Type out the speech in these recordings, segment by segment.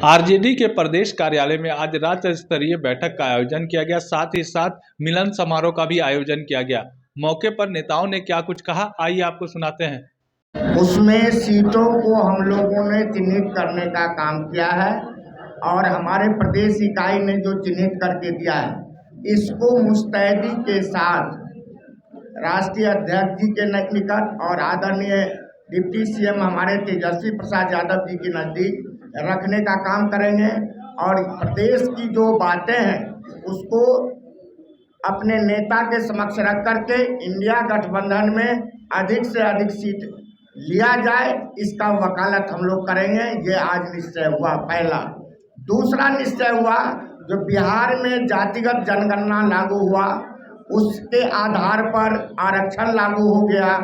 RJD के प्रदेश कार्यालय में आज राज्य स्तरीय बैठक का आयोजन किया गया। साथ ही साथ मिलन समारोह का भी आयोजन किया गया। मौके पर नेताओं ने क्या कुछ कहा, आइए आपको सुनाते हैं। उसमें सीटों को हम लोगों ने चिन्हित करने का काम किया है और हमारे प्रदेश इकाई ने जो चिन्हित करके दिया है, इसको मुस्तैदी के साथ राष्ट्रीय अध्यक्ष जी के निकट और आदरणीय डिप्टी सीएम हमारे तेजस्वी प्रसाद यादव जी के नज़दीक रखने का काम करेंगे और प्रदेश की जो बातें हैं उसको अपने नेता के समक्ष रख करके इंडिया गठबंधन में अधिक से अधिक सीट लिया जाए, इसका वकालत हम लोग करेंगे। ये आज निश्चय हुआ। पहला। दूसरा निश्चय हुआ, जो बिहार में जातिगत जनगणना लागू हुआ उसके आधार पर आरक्षण लागू हो गया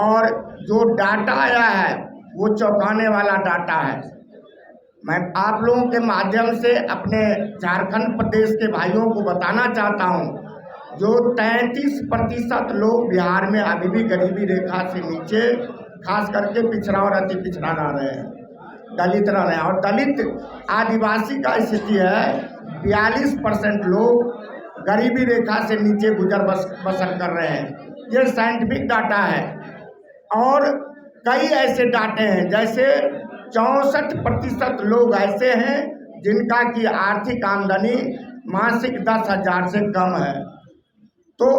और जो डाटा आया है वो चौंकाने वाला डाटा है। मैं आप लोगों के माध्यम से अपने झारखंड प्रदेश के भाइयों को बताना चाहता हूं, जो 33% लोग बिहार में अभी भी गरीबी रेखा से नीचे, खास करके पिछड़ा और अति पिछड़ा रह रहे हैं, दलित रह रहे हैं। और दलित आदिवासी का स्थिति है 42% लोग गरीबी रेखा से नीचे गुजर बसर कर रहे हैं। ये साइंटिफिक डाटा है। और कई ऐसे डाटे हैं, जैसे 64% लोग ऐसे हैं जिनका की आर्थिक आमदनी मासिक 10,000 से कम है। तो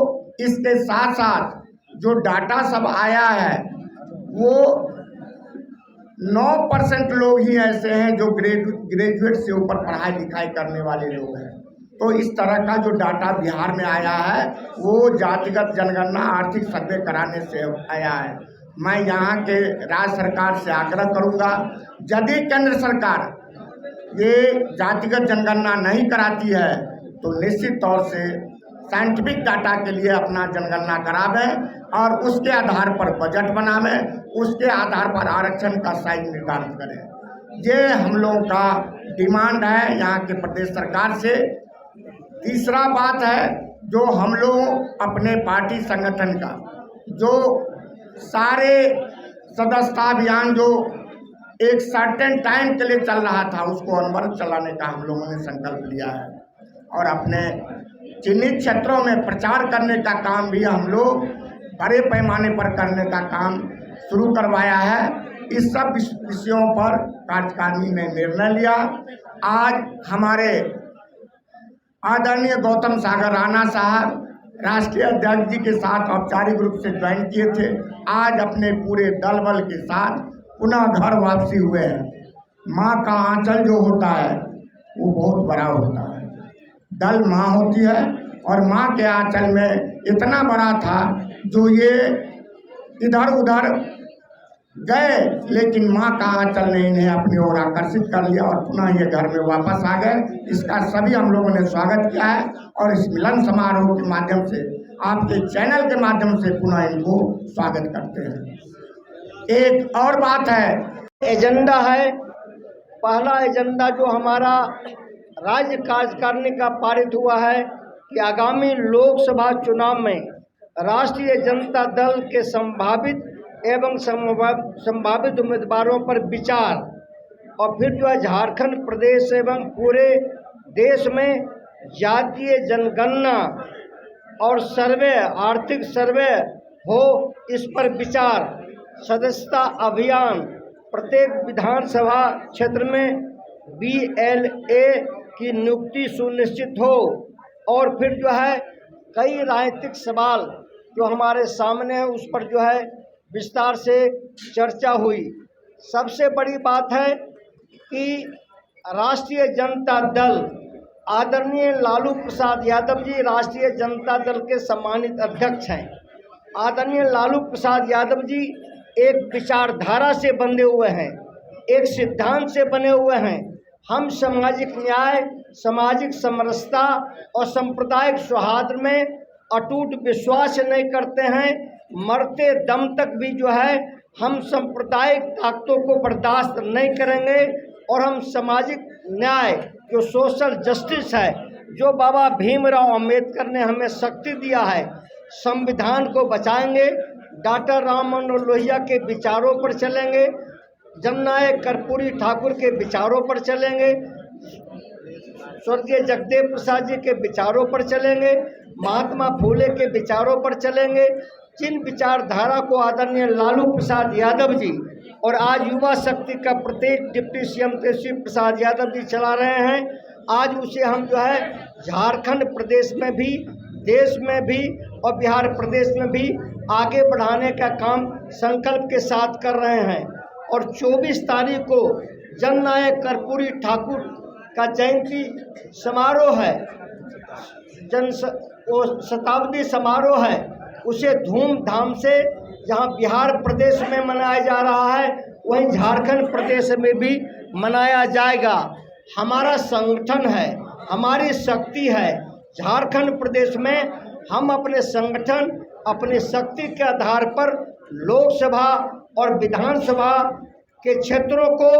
इसके साथ साथ जो डाटा सब आया है वो 9% लोग ही ऐसे हैं जो ग्रेजुएट से ऊपर पढ़ाई लिखाई करने वाले लोग हैं। तो इस तरह का जो डाटा बिहार में आया है वो जातिगत जनगणना आर्थिक सर्वे कराने से आया है। मैं यहाँ के राज्य सरकार से आग्रह करूँगा, यदि केंद्र सरकार ये जातिगत जनगणना नहीं कराती है तो निश्चित तौर से साइंटिफिक डाटा के लिए अपना जनगणना करावें और उसके आधार पर बजट बनावें, उसके आधार पर आरक्षण का साइज निर्धारित करें। ये हम लोगों का डिमांड है यहाँ के प्रदेश सरकार से। तीसरा बात है, जो हम लोग अपने पार्टी संगठन का जो सारे सदस्यता अभियान जो एक सर्टेन टाइम के लिए चल रहा था उसको अनवरत चलाने का हम लोगों ने संकल्प लिया है और अपने चिन्हित क्षेत्रों में प्रचार करने का काम भी हम लोग बड़े पैमाने पर करने का काम शुरू करवाया है। इस सब विषयों पर कार्यकारिणी ने निर्णय लिया। आज हमारे आदरणीय गौतम सागर राणा साहब राष्ट्रीय अध्यक्ष जी के साथ औपचारिक रूप से ज्वाइन किए थे। आज अपने पूरे दल बल के साथ पुनः घर वापसी हुए हैं। माँ का आंचल जो होता है वो बहुत बड़ा होता है। दल माँ होती है और माँ के आंचल में इतना बड़ा था जो ये इधर उधर गए, लेकिन माँ का आंचल ने इन्हें अपनी ओर आकर्षित कर लिया और पुनः ये घर में वापस आ गए। इसका सभी हम लोगों ने स्वागत किया है और इस मिलन समारोह के माध्यम से, आपके चैनल के माध्यम से पुनः इनको स्वागत करते हैं। एक और बात है, एजेंडा है। पहला एजेंडा जो हमारा राज्य कार्यकारिणी का पारित हुआ है कि आगामी लोकसभा चुनाव में राष्ट्रीय जनता दल के संभावित एवं संभावित उम्मीदवारों पर विचार और फिर जो है झारखंड प्रदेश एवं पूरे देश में जातीय जनगणना और सर्वे, आर्थिक सर्वे हो, इस पर विचार। सदस्यता अभियान प्रत्येक विधानसभा क्षेत्र में BLA की नियुक्ति सुनिश्चित हो और फिर जो है कई राजनीतिक सवाल जो हमारे सामने है उस पर जो है विस्तार से चर्चा हुई। सबसे बड़ी बात है कि राष्ट्रीय जनता दल आदरणीय लालू प्रसाद यादव जी राष्ट्रीय जनता दल के सम्मानित अध्यक्ष हैं। आदरणीय लालू प्रसाद यादव जी एक विचारधारा से बंधे हुए हैं, एक सिद्धांत से बने हुए हैं। हम सामाजिक न्याय, सामाजिक समरसता और सांप्रदायिक सौहार्द में अटूट विश्वास नहीं करते हैं। मरते दम तक भी जो है हम सांप्रदायिक ताकतों को बर्दाश्त नहीं करेंगे और हम सामाजिक न्याय जो सोशल जस्टिस है, जो बाबा भीमराव अंबेडकर ने हमें शक्ति दिया है, संविधान को बचाएंगे। डॉक्टर राम मनोहर लोहिया के विचारों पर चलेंगे। जननायक कर्पूरी ठाकुर के विचारों पर चलेंगे, स्वर्गीय जगदेव प्रसाद जी के विचारों पर चलेंगे, महात्मा फूले के विचारों पर चलेंगे, जिन विचारधारा को आदरणीय लालू प्रसाद यादव जी और आज युवा शक्ति का प्रत्येक डिप्टी सीएम तेजस्वी प्रसाद यादव जी चला रहे हैं, आज उसे हम जो है झारखंड प्रदेश में भी, देश में भी और बिहार प्रदेश में भी आगे बढ़ाने का काम संकल्प के साथ कर रहे हैं। और 24 तारीख को जननायक कर्पूरी ठाकुर का जयंती समारोह है, वो शताब्दी समारोह है, उसे धूमधाम से जहां बिहार प्रदेश में मनाया जा रहा है वहीं झारखंड प्रदेश में भी मनाया जाएगा। हमारा संगठन है, हमारी शक्ति है। झारखंड प्रदेश में हम अपने संगठन, अपनी शक्ति के आधार पर लोकसभा और विधानसभा के क्षेत्रों को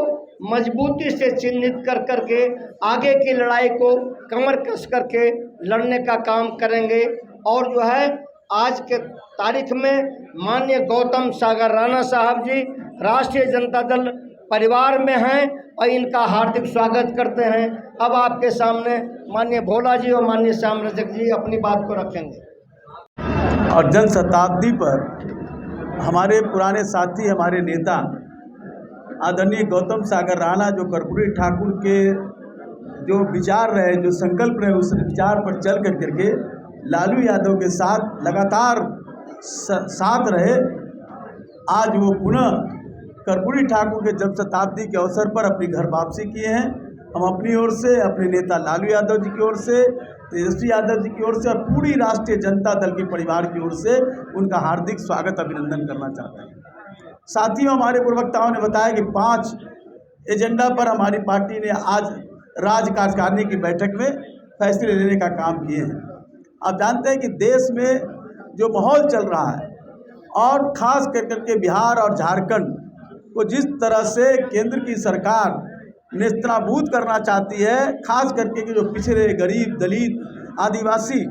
मजबूती से चिन्हित कर करके आगे की लड़ाई को कमर कस करके लड़ने का काम करेंगे। और जो है आज के तारीख में माननीय गौतम सागर राणा साहब जी राष्ट्रीय जनता दल परिवार में हैं और इनका हार्दिक स्वागत करते हैं। अब आपके सामने माननीय भोला जी और माननीय श्याम रजक जी अपनी बात को रखेंगे। और जन शताब्दी पर हमारे पुराने साथी, हमारे नेता आदरणीय गौतम सागर राणा जो कर्पूरी ठाकुर के जो विचार रहे, जो संकल्प रहे, उस विचार पर चल करके लालू यादव के साथ लगातार साथ रहे। आज वो पुनः कर्पूरी ठाकुर के जन्म शताब्दी के अवसर पर अपनी घर वापसी किए हैं। हम अपनी ओर से, अपने नेता लालू यादव जी की ओर से, तेजस्वी यादव जी की ओर से और पूरी राष्ट्रीय जनता दल के परिवार की ओर से उनका हार्दिक स्वागत, अभिनंदन करना चाहते हैं। साथियों, हमारे प्रवक्ताओं ने बताया कि 5 एजेंडा पर हमारी पार्टी ने आज राज्य कार्यकारिणी की बैठक में फैसले लेने का काम किए हैं। आप जानते हैं कि देश में जो माहौल चल रहा है और ख़ास करके बिहार और झारखंड को जिस तरह से केंद्र की सरकार नेस्तनाबूद करना चाहती है, खास करके कि जो पिछड़े, गरीब, दलित, आदिवासी,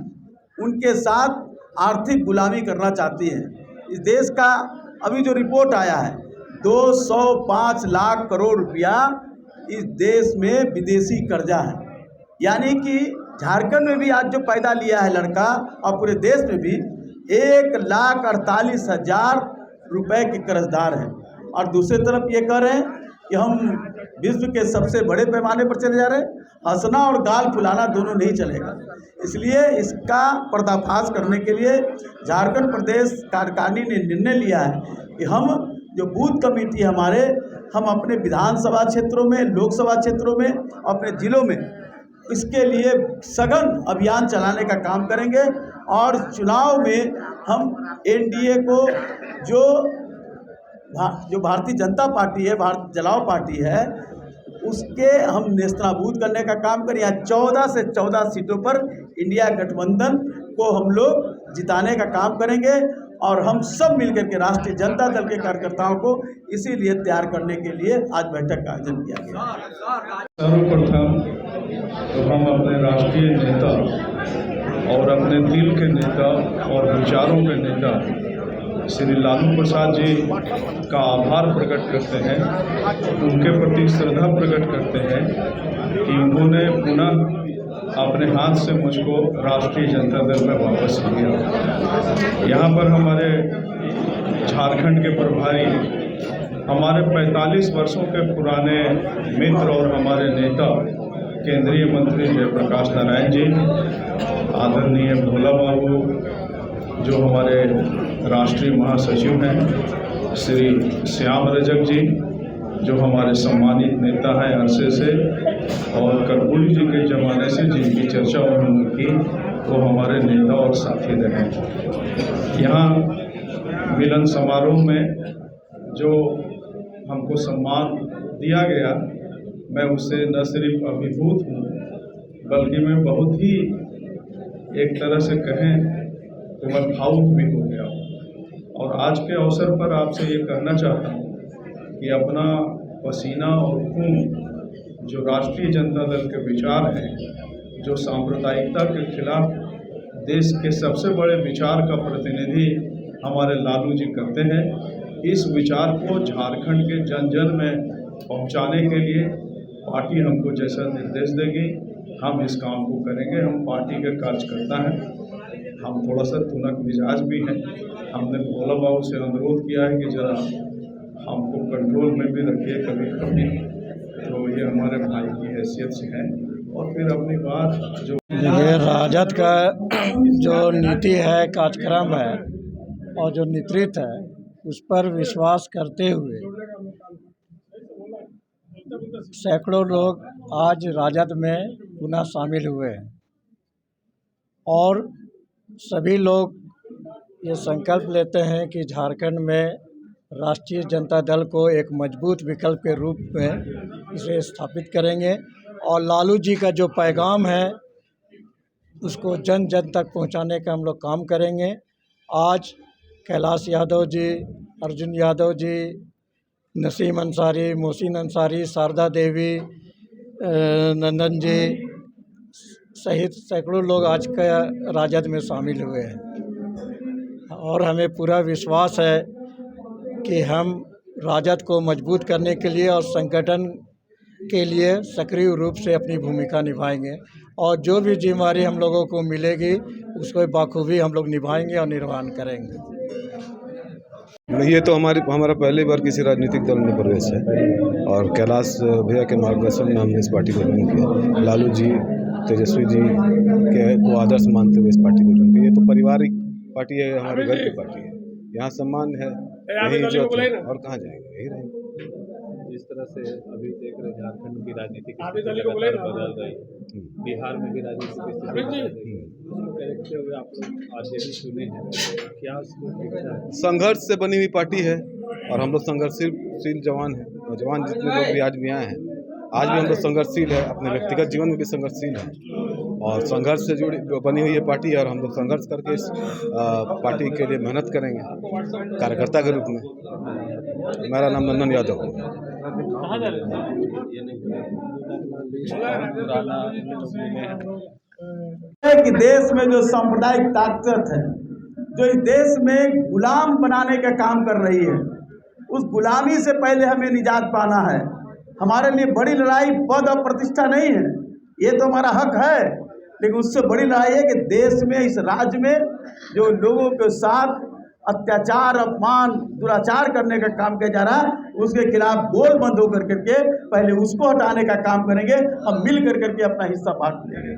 उनके साथ आर्थिक गुलामी करना चाहती है। इस देश का अभी जो रिपोर्ट आया है 205 लाख करोड़ रुपया इस देश में विदेशी कर्जा है। यानी कि झारखंड में भी आज जो पैदा लिया है लड़का और पूरे देश में भी 1,48,000 रुपये के कर्जदार हैं। और दूसरी तरफ ये कह रहे हैं कि हम विश्व के सबसे बड़े पैमाने पर चले जा रहे हैं। हंसना और गाल फुलाना दोनों नहीं चलेगा। इसलिए इसका पर्दाफाश करने के लिए झारखंड प्रदेश कार्यकारिणी ने निर्णय लिया है कि हम जो बूथ कमेटी हमारे, हम अपने विधानसभा क्षेत्रों में, लोकसभा क्षेत्रों में, अपने ज़िलों में इसके लिए सघन अभियान चलाने का काम करेंगे। और चुनाव में हम एनडीए को जो भारतीय जनता पार्टी है, भारत जलाओ पार्टी है, उसके हम नेस्तनाबूद करने का काम करें। यहाँ 14 से 14 सीटों पर इंडिया गठबंधन को हम लोग जिताने का काम करेंगे। और हम सब मिलकर के राष्ट्रीय जनता दल के कार्यकर्ताओं को इसीलिए तैयार करने के लिए आज बैठक का आयोजन किया गया। सर्वप्रथम तो हम अपने राष्ट्रीय नेता और अपने दिल के नेता और विचारों के नेता श्री लालू प्रसाद जी का आभार प्रकट करते हैं, उनके प्रति श्रद्धा प्रकट करते हैं कि उन्होंने पुनः अपने हाथ से मुझको राष्ट्रीय जनता दल में वापस लिया। यहाँ पर हमारे झारखंड के प्रभारी, हमारे 45 वर्षों के पुराने मित्र और हमारे नेता केंद्रीय मंत्री जयप्रकाश नारायण जी, आदरणीय भोला बाबू जो हमारे राष्ट्रीय महासचिव हैं, श्री श्याम रजक जी जो हमारे सम्मानित नेता हैं अरसे से, और कर्पूरी जी के ज़माने से जिनकी चर्चा उन्होंने की वो हमारे नेता और साथी रहे। यहाँ मिलन समारोह में जो हमको सम्मान दिया गया, मैं उससे न सिर्फ अभिभूत हूँ बल्कि मैं बहुत ही एक तरह से कहें तो मैं भावुक भी हो गया हूँ। और आज के अवसर पर आपसे ये कहना चाहता हूँ कि अपना पसीना और खून जो राष्ट्रीय जनता दल के विचार हैं, जो सांप्रदायिकता के खिलाफ देश के सबसे बड़े विचार का प्रतिनिधि हमारे लालू जी करते हैं, इस विचार को झारखंड के जन जन में पहुंचाने के लिए पार्टी हमको जैसा निर्देश देगी हम इस काम को करेंगे। हम पार्टी के कार्यकर्ता हैं, हम थोड़ा सा तुनक मिजाज भी हैं। हमने भोला बाबू से अनुरोध किया है कि जरा हमको कंट्रोल में भी रखिए कभी कभी, तो ये हमारे भाई की हैसियत से है। और फिर अपनी बात जो ये राजद का जो नीति है, कार्यक्रम है और जो नेतृत्व है, उस पर विश्वास करते हुए सैकड़ों लोग आज राजद में पुनः शामिल हुए हैं और सभी लोग ये संकल्प लेते हैं कि झारखंड में राष्ट्रीय जनता दल को एक मजबूत विकल्प के रूप में इसे स्थापित करेंगे और लालू जी का जो पैगाम है उसको जन जन तक पहुंचाने का हम लोग काम करेंगे। आज कैलाश यादव जी, अर्जुन यादव जी, नसीम अंसारी, मोहसिन अंसारी, शारदा देवी, नंदन जी सहित सैकड़ों लोग आज का राजद में शामिल हुए हैं और हमें पूरा विश्वास है कि हम राजद को मजबूत करने के लिए और संगठन के लिए सक्रिय रूप से अपनी भूमिका निभाएंगे और जो भी जिम्मेदारी हम लोगों को मिलेगी उसको बाखूबी हम लोग निभाएंगे और निर्वहन करेंगे। ये तो हमारा पहली बार किसी राजनीतिक दल में प्रवेश है और कैलाश भैया के मार्गदर्शन में हमने इस पार्टी को ज्वाइन किया। लालू जी, तेजस्वी जी के को आदर्श मानते हुए इस पार्टी को ज्वाइन किया। ये तो पारिवारिक पार्टी है, हमारे घर की पार्टी है, यहाँ सम्मान है, यही इज्जत है और कहाँ जाएंगे, यही रहेंगे। जिस तरह से अभी देख रहे हैं झारखंड की राजनीति बदल रही, बिहार में भी राजनीति देखते हुए आप लोग आज चुने हैं, क्या संघर्ष से बनी हुई पार्टी है और हम लोग संघर्षशील जवान हैं। नौजवान जितने लोग भी आज भी आए हैं, आज भी हम लोग संघर्षशील है, अपने व्यक्तिगत जीवन में भी संघर्षशील है और संघर्ष से जुड़ी बनी हुई ये पार्टी है और हम लोग संघर्ष करके इस पार्टी के लिए मेहनत करेंगे कार्यकर्ता के रूप में। मेरा नाम नंदन यादव है कि देश में जो सांप्रदायिक ताकत है जो इस देश में गुलाम बनाने का काम कर रही है, उस गुलामी से पहले हमें निजात पाना है। हमारे लिए बड़ी लड़ाई पद और प्रतिष्ठा नहीं है, ये तो हमारा हक है, लेकिन उससे बड़ी लड़ाई है कि देश में, इस राज्य में जो लोगों के साथ अत्याचार, अपमान, दुराचार करने का काम किया जा रहा है, उसके खिलाफ गोल बंद होकर करके पहले उसको हटाने का काम करेंगे। हम मिल कर करके अपना हिस्सा बांट लेंगे।